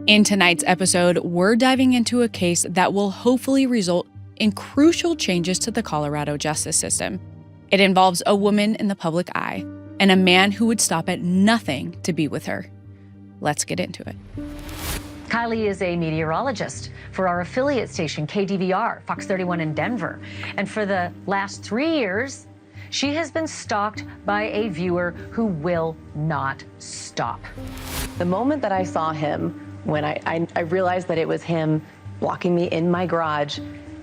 In tonight's episode, we're diving into a case that will hopefully result in crucial changes to the Colorado justice system. It involves a woman in the public eye and a man who would stop at nothing to be with her. Let's get into it. Kylie is a meteorologist for our affiliate station, KDVR, Fox 31 in Denver. And for the last 3 years, she has been stalked by a viewer who will not stop. The moment that I saw him, when I realized that it was him blocking me in my garage,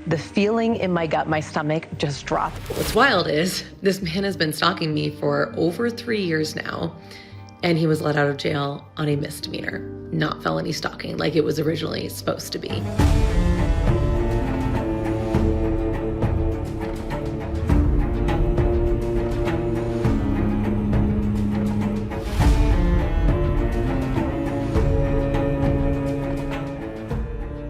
the feeling in my gut, my stomach just dropped. What's wild is this man has been stalking me for over 3 years now, and he was let out of jail on a misdemeanor, not felony stalking like it was originally supposed to be.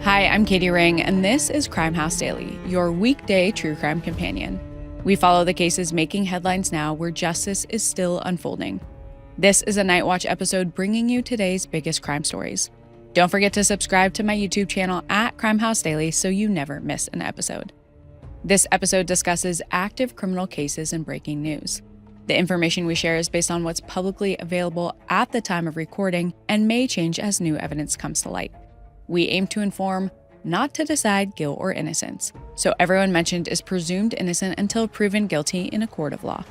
Hi, I'm Katie Ring, and this is Crime House Daily, your weekday true crime companion. We follow the cases making headlines now where justice is still unfolding. This is a Night Watch episode bringing you today's biggest crime stories. Don't forget to subscribe to my YouTube channel at Crime House Daily so you never miss an episode. This episode discusses active criminal cases and breaking news. The information we share is based on what's publicly available at the time of recording and may change as new evidence comes to light. We aim to inform, not to decide guilt or innocence, so everyone mentioned is presumed innocent until proven guilty in a court of law.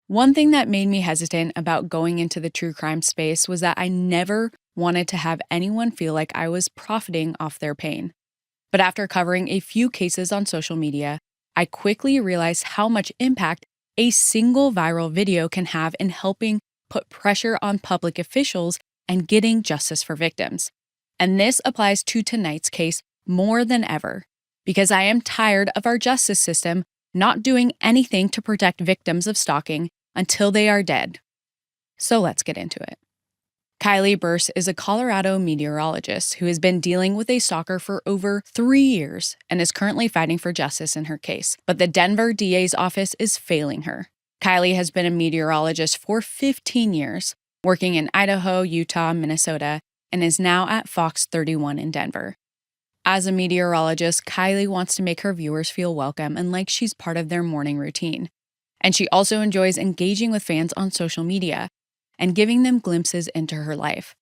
One thing that made me hesitant about going into the true crime space was that I never wanted to have anyone feel like I was profiting off their pain. But after covering a few cases on social media, I quickly realized how much impact a single viral video can have in helping put pressure on public officials and getting justice for victims. And this applies to tonight's case more than ever, because I am tired of our justice system not doing anything to protect victims of stalking until they are dead. So let's get into it. Kylie Bearse is a Colorado meteorologist who has been dealing with a stalker for over 3 years and is currently fighting for justice in her case. But the Denver DA's office is failing her. Kylie has been a meteorologist for 15 years, working in Idaho, Utah, Minnesota, and is now at Fox 31 in Denver. As a meteorologist, Kylie wants to make her viewers feel welcome and like she's part of their morning routine. And she also enjoys engaging with fans on social media and giving them glimpses into her life.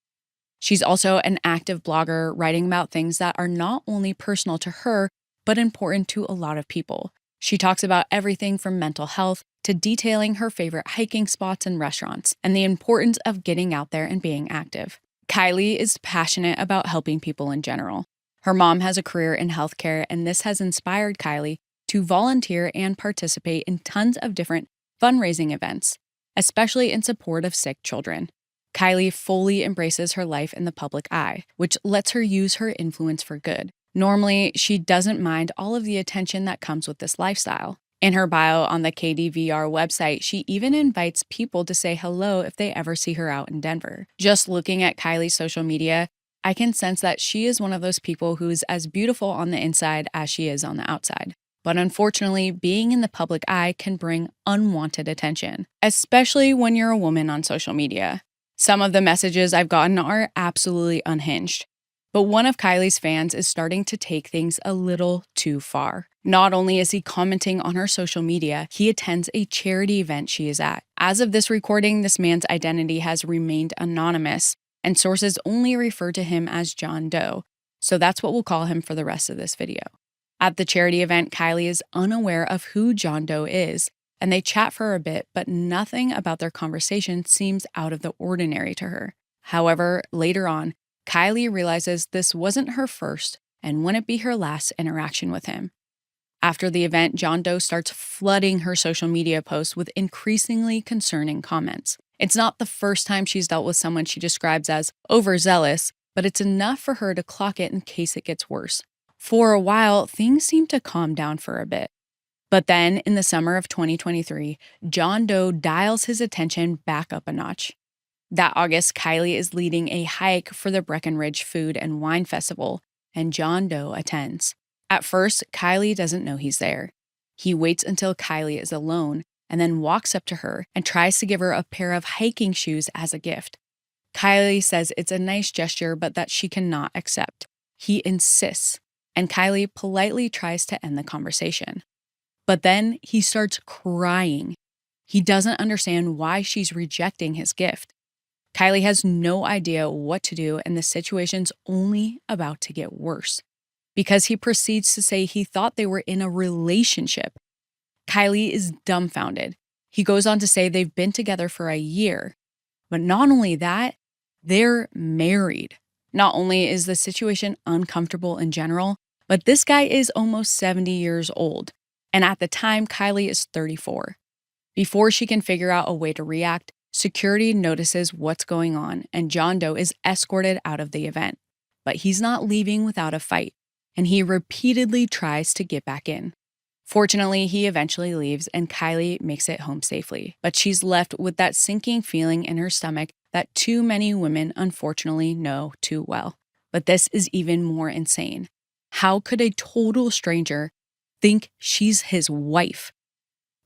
She's also an active blogger writing about things that are not only personal to her, but important to a lot of people. She talks about everything from mental health to detailing her favorite hiking spots and restaurants, and the importance of getting out there and being active. Kylie is passionate about helping people in general. Her mom has a career in healthcare, and this has inspired Kylie to volunteer and participate in tons of different fundraising events, especially in support of sick children. Kylie fully embraces her life in the public eye, which lets her use her influence for good. Normally, she doesn't mind all of the attention that comes with this lifestyle. In her bio on the KDVR website, she even invites people to say hello if they ever see her out in Denver. Just looking at Kylie's social media, I can sense that she is one of those people who is as beautiful on the inside as she is on the outside. But unfortunately, being in the public eye can bring unwanted attention, especially when you're a woman on social media. Some of the messages I've gotten are absolutely unhinged. But one of Kylie's fans is starting to take things a little too far. Not only is he commenting on her social media, he attends a charity event she is at. As of this recording, this man's identity has remained anonymous, and sources only refer to him as John Doe. So that's what we'll call him for the rest of this video. At the charity event, Kylie is unaware of who John Doe is, and they chat for a bit, but nothing about their conversation seems out of the ordinary to her. However, later on, Kylie realizes this wasn't her first and wouldn't be her last interaction with him. After the event, John Doe starts flooding her social media posts with increasingly concerning comments. It's not the first time she's dealt with someone she describes as overzealous, but it's enough for her to clock it in case it gets worse. For a while, things seemed to calm down for a bit. But then, in the summer of 2023, John Doe dials his attention back up a notch. That August, Kylie is leading a hike for the Breckenridge Food and Wine Festival, and John Doe attends. At first, Kylie doesn't know he's there. He waits until Kylie is alone and then walks up to her and tries to give her a pair of hiking shoes as a gift. Kylie says it's a nice gesture, but that she cannot accept. He insists, and Kylie politely tries to end the conversation. But then he starts crying. He doesn't understand why she's rejecting his gift. Kylie has no idea what to do, and the situation's only about to get worse, because he proceeds to say he thought they were in a relationship. Kylie is dumbfounded. He goes on to say they've been together for a year. But not only that, they're married. Not only is the situation uncomfortable in general, but this guy is almost 70 years old. And at the time, Kylie is 34. Before she can figure out a way to react, security notices what's going on, and John Doe is escorted out of the event. But he's not leaving without a fight, and he repeatedly tries to get back in. Fortunately, he eventually leaves, and Kylie makes it home safely. But she's left with that sinking feeling in her stomach that too many women unfortunately know too well. But this is even more insane. How could a total stranger think she's his wife?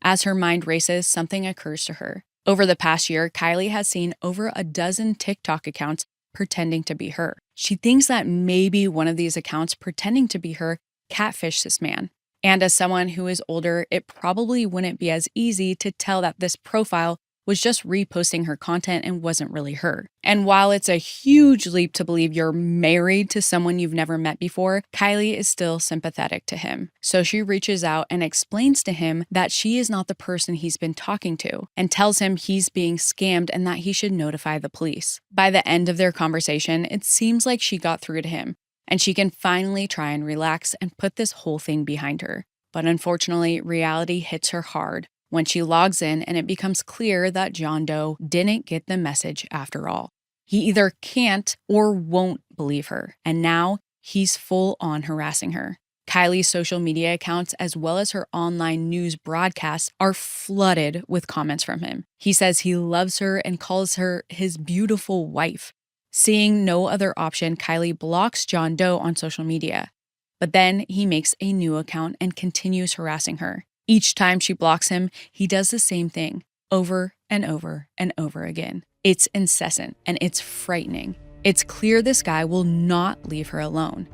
As her mind races, something occurs to her. Over the past year, Kylie has seen over a dozen TikTok accounts pretending to be her. She thinks that maybe one of these accounts pretending to be her catfished this man. And as someone who is older, it probably wouldn't be as easy to tell that this profile was just reposting her content and wasn't really her. And while it's a huge leap to believe you're married to someone you've never met before, Kylie is still sympathetic to him. So she reaches out and explains to him that she is not the person he's been talking to, and tells him he's being scammed and that he should notify the police. By the end of their conversation, it seems like she got through to him, and she can finally try and relax and put this whole thing behind her. But unfortunately, reality hits her hard when she logs in and it becomes clear that John Doe didn't get the message after all. He either can't or won't believe her, and now he's full on harassing her. Kylie's social media accounts, as well as her online news broadcasts, are flooded with comments from him. He says he loves her and calls her his beautiful wife. Seeing no other option, Kylie blocks John Doe on social media. But then he makes a new account and continues harassing her. Each time she blocks him, he does the same thing over and over and over again. It's incessant and it's frightening. It's clear this guy will not leave her alone.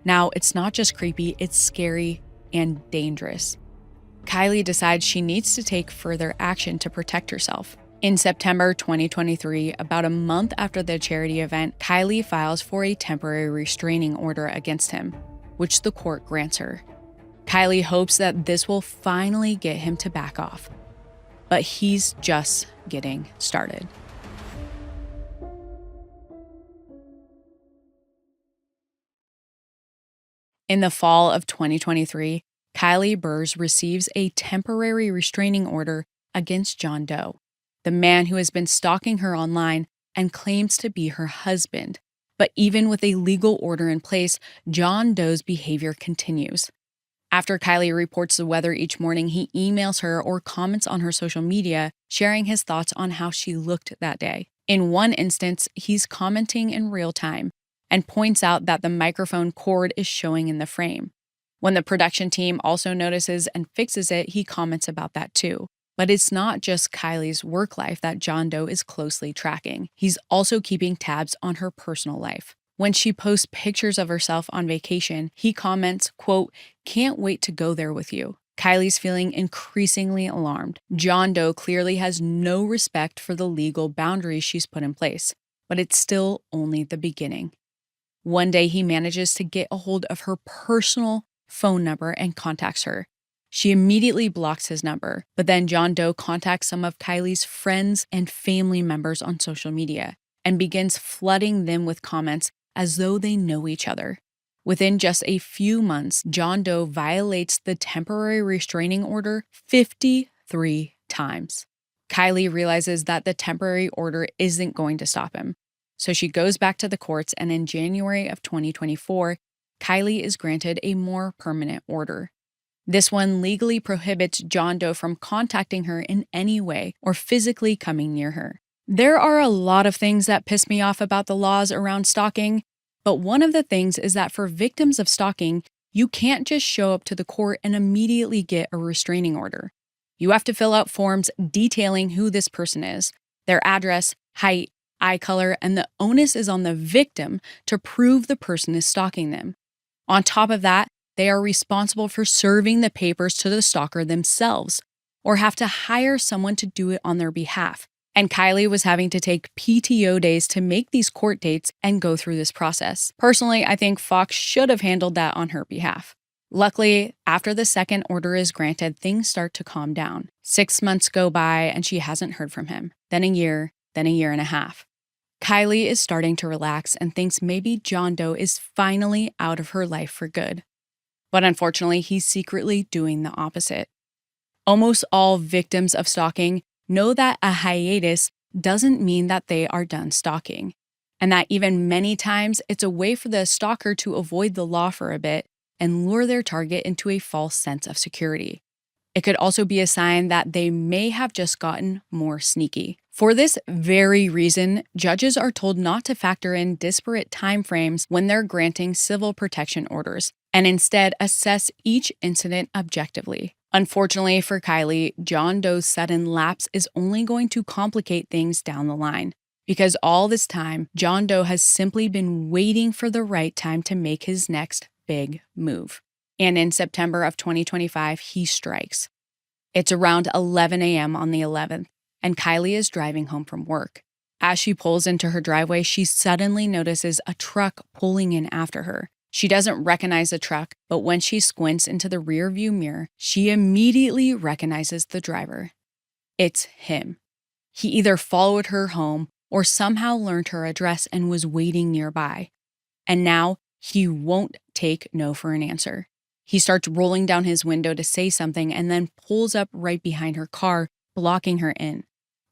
Now, it's not just creepy, it's scary and dangerous. Kylie decides she needs to take further action to protect herself. In September 2023, about a month after the charity event, Kylie files for a temporary restraining order against him, which the court grants her. Kylie hopes that this will finally get him to back off. But he's just getting started. In the fall of 2023, Kylie Bearse receives a temporary restraining order against John Doe, the man who has been stalking her online and claims to be her husband. But even with a legal order in place, John Doe's behavior continues. After Kylie reports the weather each morning, he emails her or comments on her social media, sharing his thoughts on how she looked that day. In one instance, he's commenting in real time and points out that the microphone cord is showing in the frame. When the production team also notices and fixes it, he comments about that too. But it's not just Kylie's work life that John Doe is closely tracking. He's also keeping tabs on her personal life. When she posts pictures of herself on vacation, he comments, quote, "Can't wait to go there with you." Kylie's feeling increasingly alarmed. John Doe clearly has no respect for the legal boundaries she's put in place, but it's still only the beginning. One day he manages to get a hold of her personal phone number and contacts her. She immediately blocks his number, but then John Doe contacts some of Kylie's friends and family members on social media and begins flooding them with comments as though they know each other. Within just a few months, John Doe violates the temporary restraining order 53 times. Kylie realizes that the temporary order isn't going to stop him. So she goes back to the courts, and in January of 2024, Kylie is granted a more permanent order. This one legally prohibits John Doe from contacting her in any way or physically coming near her. There are a lot of things that piss me off about the laws around stalking, but one of the things is that for victims of stalking, you can't just show up to the court and immediately get a restraining order. You have to fill out forms detailing who this person is, their address, height, eye color, and the onus is on the victim to prove the person is stalking them. On top of that, they are responsible for serving the papers to the stalker themselves, or have to hire someone to do it on their behalf. And Kylie was having to take PTO days to make these court dates and go through this process. Personally, I think Fox should have handled that on her behalf. Luckily, after the second order is granted, things start to calm down. 6 months go by and she hasn't heard from him. Then a year and a half. Kylie is starting to relax and thinks maybe John Doe is finally out of her life for good. But unfortunately, he's secretly doing the opposite. Almost all victims of stalking know that a hiatus doesn't mean that they are done stalking, and that even many times it's a way for the stalker to avoid the law for a bit and lure their target into a false sense of security. It could also be a sign that they may have just gotten more sneaky. For this very reason, judges are told not to factor in disparate timeframes when they're granting civil protection orders, and instead assess each incident objectively. Unfortunately for Kylie, John Doe's sudden lapse is only going to complicate things down the line, because all this time, John Doe has simply been waiting for the right time to make his next big move. And in September of 2025, he strikes. It's around 11 a.m. on the 11th, and Kylie is driving home from work. As she pulls into her driveway, she suddenly notices a truck pulling in after her. She doesn't recognize the truck, but when she squints into the rearview mirror, she immediately recognizes the driver. It's him. He either followed her home or somehow learned her address and was waiting nearby. And now he won't take no for an answer. He starts rolling down his window to say something and then pulls up right behind her car, blocking her in.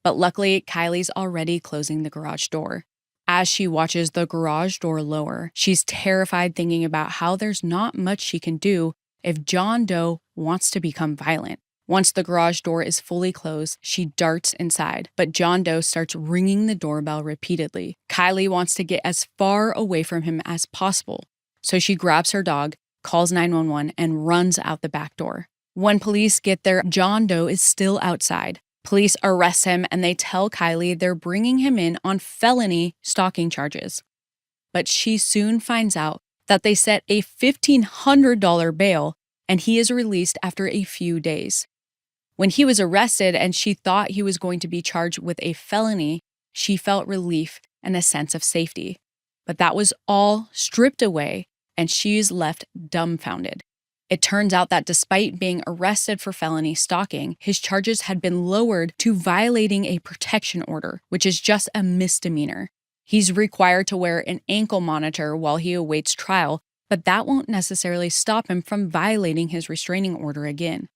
But luckily, Kylie's already closing the garage door. As she watches the garage door lower, she's terrified, thinking about how there's not much she can do if John Doe wants to become violent. Once the garage door is fully closed, she darts inside, but John Doe starts ringing the doorbell repeatedly. Kylie wants to get as far away from him as possible, so she grabs her dog, calls 911, and runs out the back door. When police get there, John Doe is still outside. Police arrest him and they tell Kylie they're bringing him in on felony stalking charges. But she soon finds out that they set a $1,500 bail and he is released after a few days. When he was arrested and she thought he was going to be charged with a felony, she felt relief and a sense of safety. But that was all stripped away and she is left dumbfounded. It turns out that despite being arrested for felony stalking, his charges had been lowered to violating a protection order, which is just a misdemeanor. He's required to wear an ankle monitor while he awaits trial, but that won't necessarily stop him from violating his restraining order again.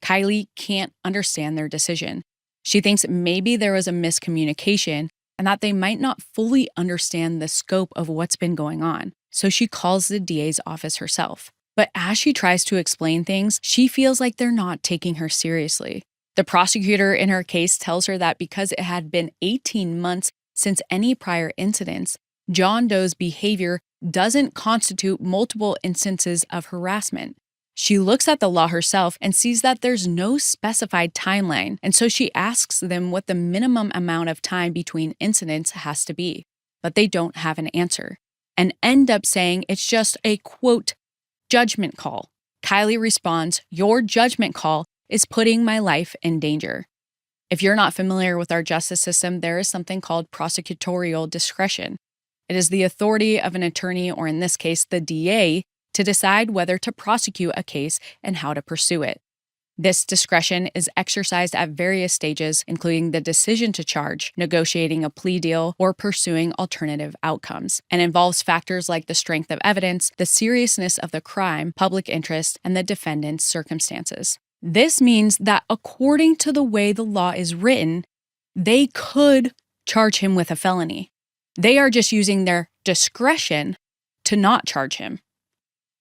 Kylie can't understand their decision. She thinks maybe there was a miscommunication and that they might not fully understand the scope of what's been going on, so she calls the DA's office herself. But as she tries to explain things, she feels like they're not taking her seriously. The prosecutor in her case tells her that because it had been 18 months since any prior incidents, John Doe's behavior doesn't constitute multiple instances of harassment. She looks at the law herself and sees that there's no specified timeline, and so she asks them what the minimum amount of time between incidents has to be. But they don't have an answer, and end up saying it's just a, quote, judgment call. Kylie responds, "Your judgment call is putting my life in danger." If you're not familiar with our justice system, there is something called prosecutorial discretion. It is the authority of an attorney, or in this case, the DA, to decide whether to prosecute a case and how to pursue it. This discretion is exercised at various stages, including the decision to charge, negotiating a plea deal, or pursuing alternative outcomes, and involves factors like the strength of evidence, the seriousness of the crime, public interest, and the defendant's circumstances. This means that according to the way the law is written, they could charge him with a felony. They are just using their discretion to not charge him.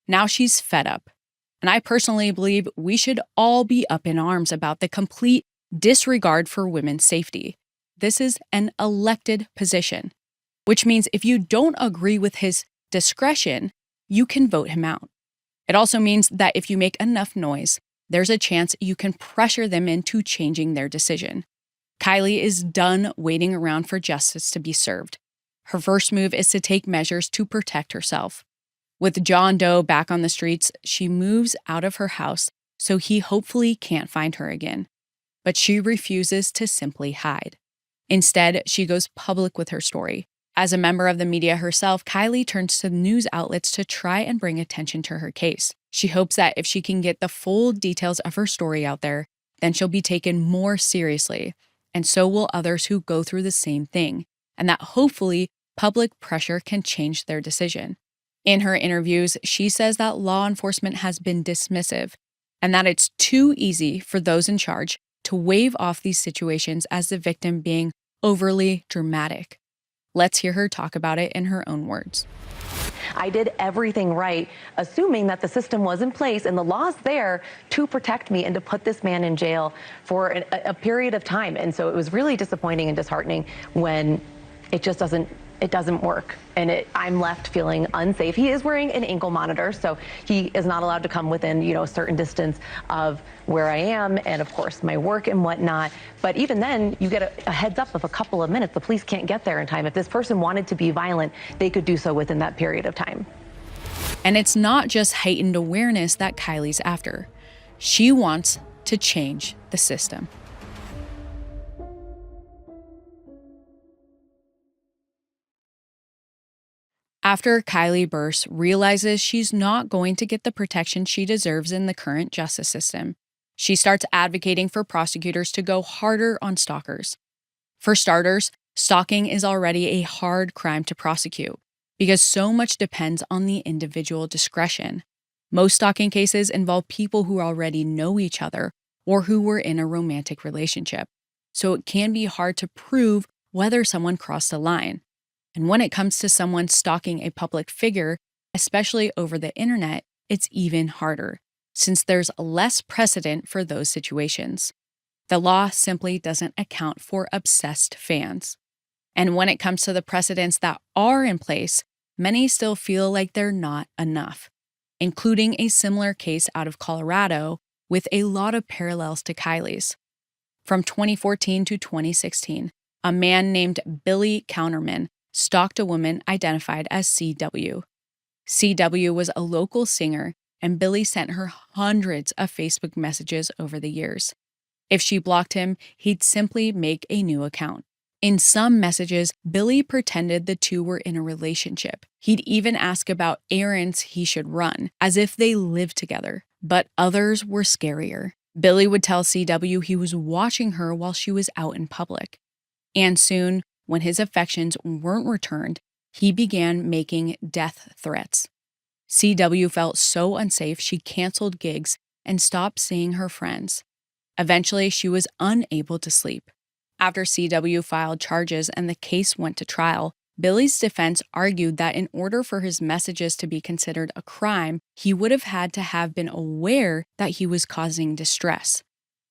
Now she's fed up. And I personally believe we should all be up in arms about the complete disregard for women's safety. This is an elected position, which means if you don't agree with his discretion, you can vote him out. It also means that if you make enough noise, there's a chance you can pressure them into changing their decision. Kylie is done waiting around for justice to be served. Her first move is to take measures to protect herself. With John Doe back on the streets, she moves out of her house so he hopefully can't find her again. But she refuses to simply hide. Instead, she goes public with her story. As a member of the media herself, Kylie turns to news outlets to try and bring attention to her case. She hopes that if she can get the full details of her story out there, then she'll be taken more seriously, and so will others who go through the same thing, and that hopefully public pressure can change their decision. In her interviews, she says that law enforcement has been dismissive, and that it's too easy for those in charge to wave off these situations as the victim being overly dramatic. Let's hear her talk about it in her own words. I did everything right, assuming that the system was in place and the law's there to protect me and to put this man in jail for a period of time. And so it was really disappointing and disheartening when it just doesn't work. And I'm left feeling unsafe. He is wearing an ankle monitor, so he is not allowed to come within, a certain distance of where I am and, of course, my work and whatnot. But even then, you get a heads up of a couple of minutes. The police can't get there in time. If this person wanted to be violent, they could do so within that period of time. And it's not just heightened awareness that Kylie's after. She wants to change the system. After Kylie Bearse realizes she's not going to get the protection she deserves in the current justice system, she starts advocating for prosecutors to go harder on stalkers. For starters, stalking is already a hard crime to prosecute because so much depends on the individual discretion. Most stalking cases involve people who already know each other or who were in a romantic relationship, so it can be hard to prove whether someone crossed a line. And when it comes to someone stalking a public figure, especially over the internet, it's even harder, since there's less precedent for those situations. The law simply doesn't account for obsessed fans. And when it comes to the precedents that are in place, many still feel like they're not enough, including a similar case out of Colorado with a lot of parallels to Kylie's. From 2014 to 2016, a man named Billy Counterman stalked a woman identified as CW. CW was a local singer, and Billy sent her hundreds of Facebook messages over the years. If she blocked him, he'd simply make a new account. In some messages, Billy pretended the two were in a relationship. He'd even ask about errands he should run, as if they lived together. But others were scarier. Billy would tell CW he was watching her while she was out in public. And soon, when his affections weren't returned, he began making death threats. CW felt so unsafe she canceled gigs and stopped seeing her friends. Eventually, she was unable to sleep. After CW filed charges and the case went to trial, Billy's defense argued that in order for his messages to be considered a crime, he would have had to have been aware that he was causing distress.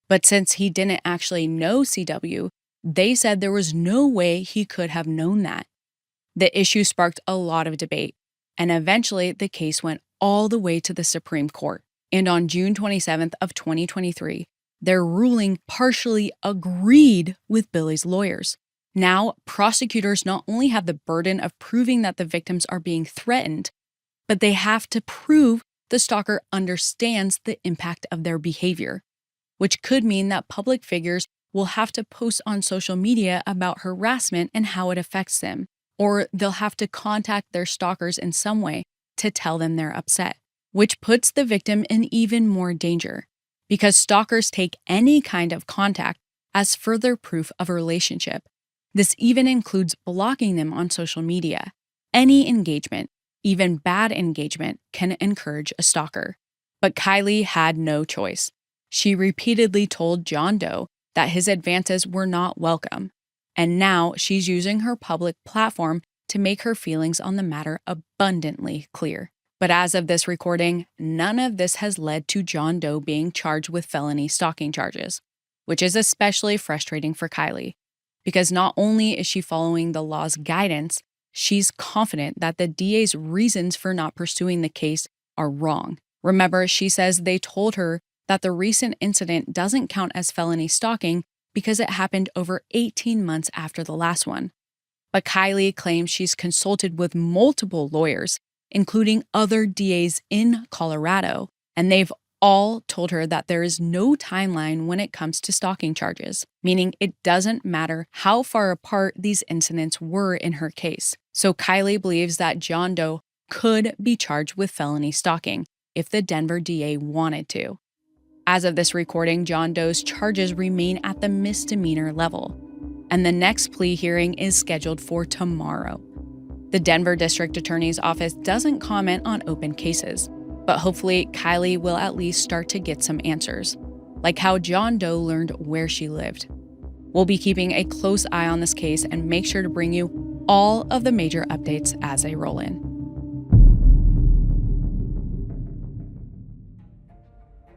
But since he didn't actually know CW, they said there was no way he could have known that. The issue sparked a lot of debate, and eventually the case went all the way to the Supreme Court. And on June 27th of 2023, their ruling partially agreed with Billy's lawyers. Now, prosecutors not only have the burden of proving that the victims are being threatened, but they have to prove the stalker understands the impact of their behavior, which could mean that public figures will have to post on social media about harassment and how it affects them, or they'll have to contact their stalkers in some way to tell them they're upset, which puts the victim in even more danger, because stalkers take any kind of contact as further proof of a relationship. This even includes blocking them on social media. Any engagement, even bad engagement, can encourage a stalker. But Kylie had no choice. She repeatedly told John Doe that his advances were not welcome, and now she's using her public platform to make her feelings on the matter abundantly clear. But as of this recording, none of this has led to John Doe being charged with felony stalking charges, which is especially frustrating for Kylie, because not only is she following the law's guidance, she's confident that the DA's reasons for not pursuing the case are wrong. Remember, she says they told her that the recent incident doesn't count as felony stalking because it happened over 18 months after the last one. But Kylie claims she's consulted with multiple lawyers, including other DAs in Colorado, and they've all told her that there is no timeline when it comes to stalking charges, meaning it doesn't matter how far apart these incidents were in her case. So Kylie believes that John Doe could be charged with felony stalking if the Denver DA wanted to. As of this recording, John Doe's charges remain at the misdemeanor level, and the next plea hearing is scheduled for tomorrow. The Denver District Attorney's Office doesn't comment on open cases, but hopefully Kylie will at least start to get some answers, like how John Doe learned where she lived. We'll be keeping a close eye on this case and make sure to bring you all of the major updates as they roll in.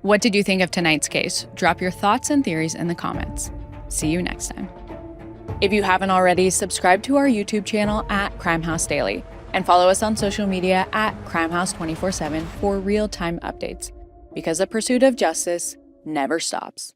What did you think of tonight's case? Drop your thoughts and theories in the comments. See you next time. If you haven't already, subscribe to our YouTube channel at Crime House Daily and follow us on social media at CrimeHouse 24/7 for real-time updates, because the pursuit of justice never stops.